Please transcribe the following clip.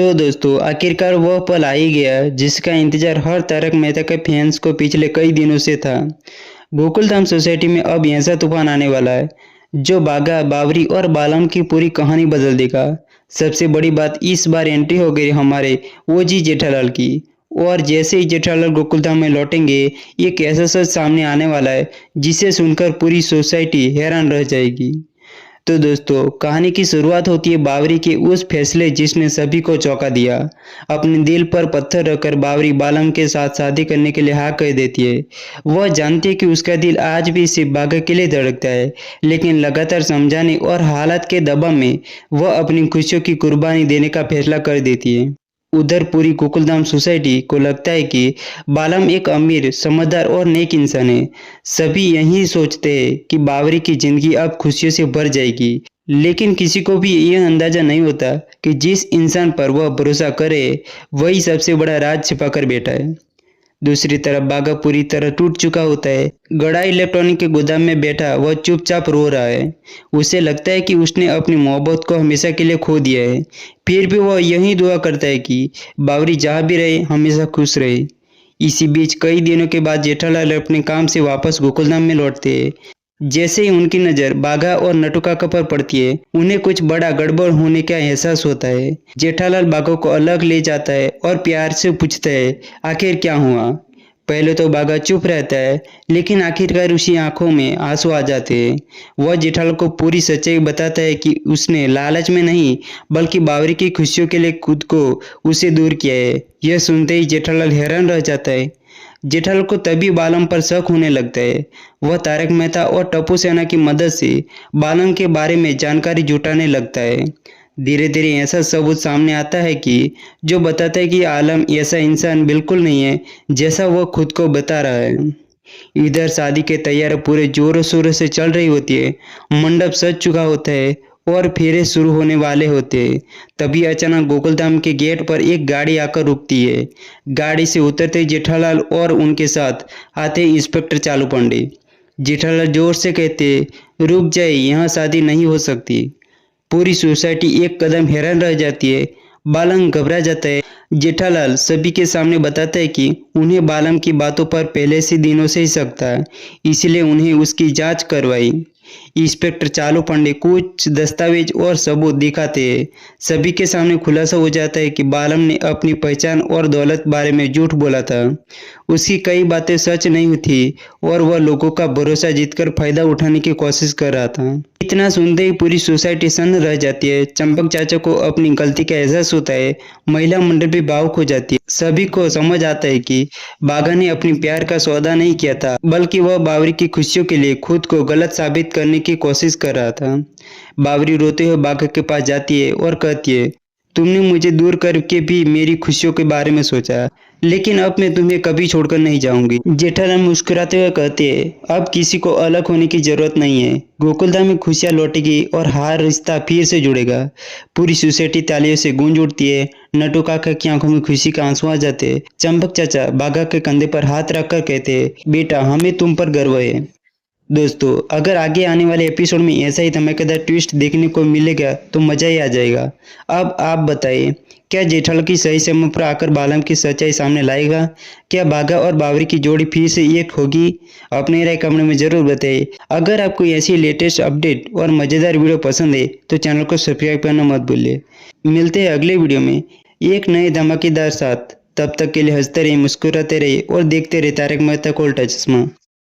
तो दोस्तों आखिरकार वह पल आ ही गया जिसका इंतजार हर तारक मेहता के फैंस को पिछले कई दिनों से था। गोकुलधाम सोसाइटी में अब ऐसा तूफान आने वाला है जो बागा, बावरी और बालम की पूरी कहानी बदल देगा। सबसे बड़ी बात, इस बार एंट्री हो गई हमारे ओजी जेठालाल की। और जैसे ही जेठालाल गोकुलधाम में लौटेंगे, एक ऐसा सच सामने आने वाला है जिसे सुनकर पूरी सोसाइटी हैरान रह जाएगी। तो दोस्तों कहानी की शुरुआत होती है बावरी के उस फैसले जिसने सभी को चौंका दिया। अपने दिल पर पत्थर रखकर बावरी बालम के साथ शादी करने के लिए हाँ कह देती है। वह जानती है कि उसका दिल आज भी सिर्फ बागा के लिए धड़कता है, लेकिन लगातार समझाने और हालात के दबाव में वह अपनी खुशियों की कुर्बानी देने का फैसला कर देती है। उधर पूरी गोकुलधाम सोसाइटी को लगता है कि बालम एक अमीर, समझदार और नेक इंसान है। सभी यही सोचते हैं कि बावरी की जिंदगी अब खुशियों से भर जाएगी, लेकिन किसी को भी यह अंदाजा नहीं होता कि जिस इंसान पर वह भरोसा करे वही सबसे बड़ा राज छिपा कर बैठा है। दूसरी तरफ बागा पूरी तरह टूट चुका होता है। गड़ा इलेक्ट्रॉनिक के गोदाम में बैठा वह चुपचाप रो रहा है। उसे लगता है कि उसने अपनी मोहब्बत को हमेशा के लिए खो दिया है। फिर भी वह यही दुआ करता है कि बावरी जहाँ भी रहे हमेशा खुश रहे। इसी बीच कई दिनों के बाद जेठालाल अपने काम से वापस गोकुलधाम में लौटते हैं। जैसे ही उनकी नज़र बागा और नटू काका पर पड़ती है, उन्हें कुछ बड़ा गड़बड़ होने का एहसास होता है। जेठालाल बागा को अलग ले जाता है और प्यार से पूछता है, आखिर क्या हुआ। पहले तो बागा चुप रहता है, लेकिन आखिरकार उसकी आंखों में आंसू आ जाते हैं। वह जेठालाल को पूरी सच्चाई बताता है कि उसने लालच में नहीं बल्कि बावरी की खुशियों के लिए खुद को उसे दूर किया है। यह सुनते ही जेठालाल हैरान रह जाता है। जेठालाल को तभी बालम पर शक होने लगता है। वह तारक मेहता और टप्पू सेना की मदद से बालम के बारे में जानकारी जुटाने लगता है। धीरे धीरे ऐसा सबूत सामने आता है कि जो बताता है कि आलम ऐसा इंसान बिल्कुल नहीं है जैसा वह खुद को बता रहा है। इधर शादी के तैयारी पूरे जोरों शोरों से चल रही होती है। मंडप सज चुका होता है और फेरे शुरू होने वाले होते हैं। तभी अचानक गोकुलधाम के गेट पर एक गाड़ी आकर रुकती है। गाड़ी से उतरते जेठालाल और उनके साथ आते इंस्पेक्टर चालू पांडे। जेठालाल जोर से कहते, रुक जाए, यहाँ शादी नहीं हो सकती। पूरी सोसाइटी एक कदम हैरान रह जाती है। बालम घबरा जाता है। जेठालाल सभी के सामने बताता है कि उन्हें बालम की बातों पर पहले से दिनों से ही शक था, इसलिए उन्हें उसकी जांच करवाई। इंस्पेक्टर चालू पांडे कुछ दस्तावेज और सबूत दिखाते हैं। सभी के सामने खुलासा हो जाता है कि बालम ने अपनी पहचान और दौलत बारे में झूठ बोला था। उसकी कई बातें सच नहीं थी और वह लोगों का भरोसा जीतकर फायदा उठाने की कोशिश कर रहा था। इतना सुनते ही पूरी सोसाइटी सन्न रह जाती है। चंपक चाचा को अपनी गलती का एहसास होता है। महिला मंडल भी भावुक हो जाती है। सभी को समझ आता है कि बागा ने अपनी प्यार का सौदा नहीं किया था, बल्कि वह बावरी की खुशियों के लिए खुद को गलत साबित करने की कोशिश कर रहा था। बावरी रोते हुए बागा के पास जाती है और कहती है, तुमने मुझे दूर करके भी मेरी खुशियों के बारे में सोचा, लेकिन अब मैं तुम्हें कभी छोड़कर नहीं जाऊंगी। जेठालाल मुस्कुराते हुए कहते हैं, अब किसी को अलग होने की जरूरत नहीं है। गोकुलधाम में खुशियां लौटेगी और हर रिश्ता फिर से जुड़ेगा। पूरी सोसाइटी तालियों से गूंज उठती है। नटू काका की आंखों में खुशी का आंसू आ जाते हैं। चंपक चाचा बागा के कंधे पर हाथ रखकर कहते हैं, बेटा हमें तुम पर गर्व है। दोस्तों अगर आगे आने वाले एपिसोड में ऐसा ही धमाकेदार ट्विस्ट देखने को मिलेगा तो मजा ही आ जाएगा। अब आप बताइए, क्या जेठालाल की सही समय पर आकर बालम की सच्चाई सामने लाएगा? क्या बागा और बावरी की जोड़ी फिर से एक होगी? अपनी राय कमेंट में जरूर बताइए। अगर आपको ऐसी लेटेस्ट अपडेट और मजेदार वीडियो पसंद है तो चैनल को सब्सक्राइब करना मत भूलिए। मिलते हैं अगले वीडियो में एक नए धमाकेदार साथ। तब तक के लिए हंसते रहिए, मुस्कुराते रहिए और देखते रहिए तारक मेहता का उल्टा चश्मा।